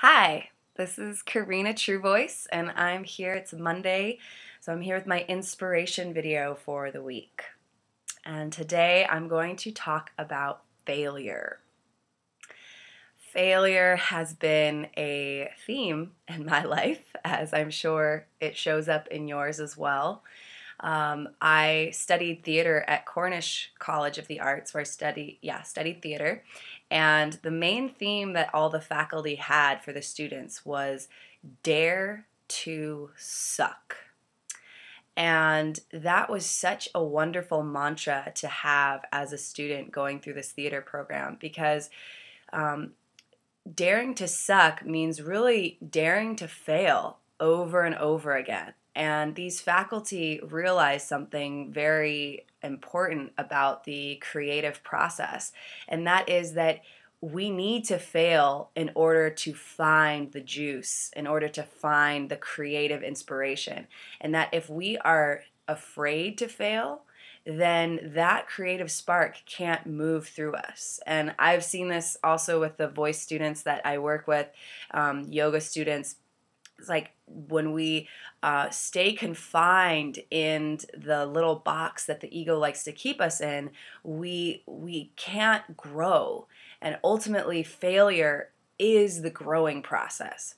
Hi, this is Karina True Voice, and I'm here. It's Monday, so I'm here with my inspiration video for the week. And today I'm going to talk about failure. Failure has been a theme in my life, as I'm sure it shows up in yours as well. I studied theater at Cornish College of the Arts, where I studied theater. And the main theme that all the faculty had for the students was dare to suck. And that was such a wonderful mantra to have as a student going through this theater program because um, daring to suck means really daring to fail over and over again. And these faculty realized something very important about the creative process, and that is that we need to fail in order to find the juice, in order to find the creative inspiration. And that if we are afraid to fail, then that creative spark can't move through us. And I've seen this also with the voice students that I work with, yoga students. It's like when we stay confined in the little box that the ego likes to keep us in, we can't grow. And ultimately, failure is the growing process.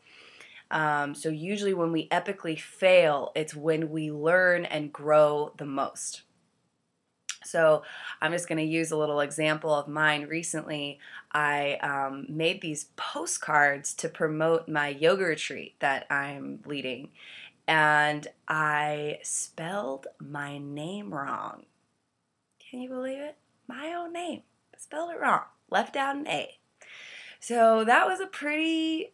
So usually when we epically fail, it's when we learn and grow the most. So I'm just going to use a little example of mine. Recently, I made these postcards to promote my yoga retreat that I'm leading, and I spelled my name wrong. Can you believe it? My own name. I spelled it wrong. Left out an A. So that was a pretty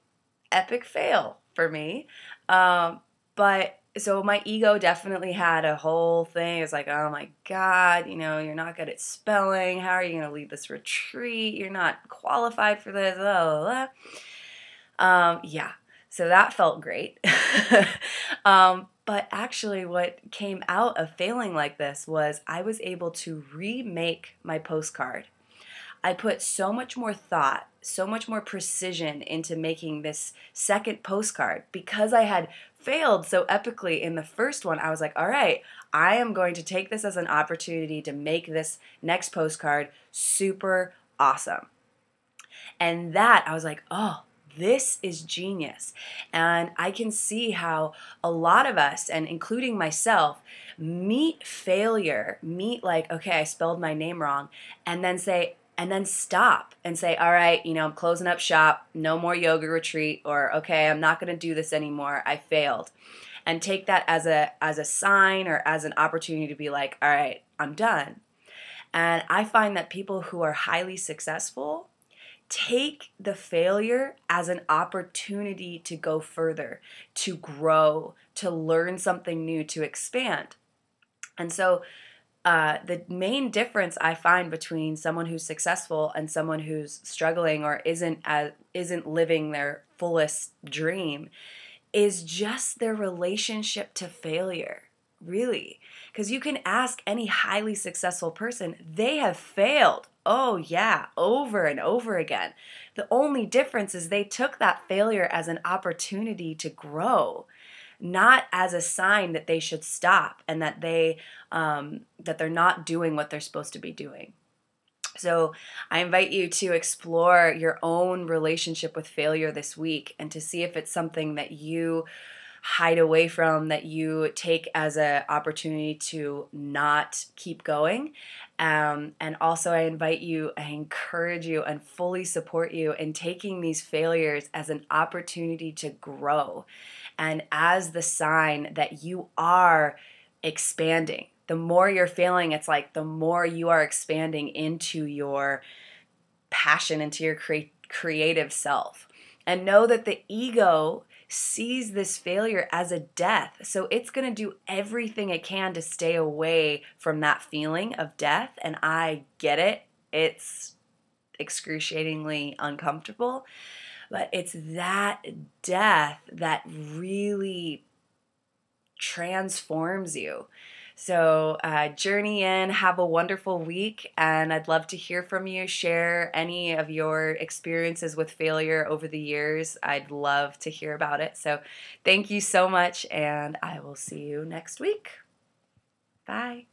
epic fail for me. But so my ego definitely had a whole thing. It's like, oh my God, you're not good at spelling. How are you going to lead this retreat? You're not qualified for this. Yeah, so that felt great. But actually what came out of failing like this was I was able to remake my postcard. I put so much more thought, so much more precision into making this second postcard because I had failed so epically in the first one. I was like, all right, I am going to take this as an opportunity to make this next postcard super awesome. And that, I was like, oh, this is genius. And I can see how a lot of us, and including myself, meet failure, meet like, okay, I spelled my name wrong, and then stop and say, all right, I'm closing up shop, no more yoga retreat, or okay, I'm not going to do this anymore, I failed. And take that as a sign or as an opportunity to be like, all right, I'm done. And I find that people who are highly successful take the failure as an opportunity to go further, to grow, to learn something new, to expand. And so the main difference I find between someone who's successful and someone who's struggling or isn't living their fullest dream is just their relationship to failure, really. Because you can ask any highly successful person, they have failed. Oh yeah, over and over again. The only difference is they took that failure as an opportunity to grow, not as a sign that they should stop and that they're not doing what they're supposed to be doing. So I invite you to explore your own relationship with failure this week and to see if it's something that you hide away from, that you take as an opportunity to not keep going. And also I encourage you and fully support you in taking these failures as an opportunity to grow and as the sign that you are expanding. The more you're failing, it's like the more you are expanding into your passion, into your creative self. And know that the ego sees this failure as a death. So it's going to do everything it can to stay away from that feeling of death. And I get it. It's excruciatingly uncomfortable. But it's that death that really transforms you. So journey in, have a wonderful week, and I'd love to hear from you. Share any of your experiences with failure over the years. I'd love to hear about it. So thank you so much, and I will see you next week. Bye.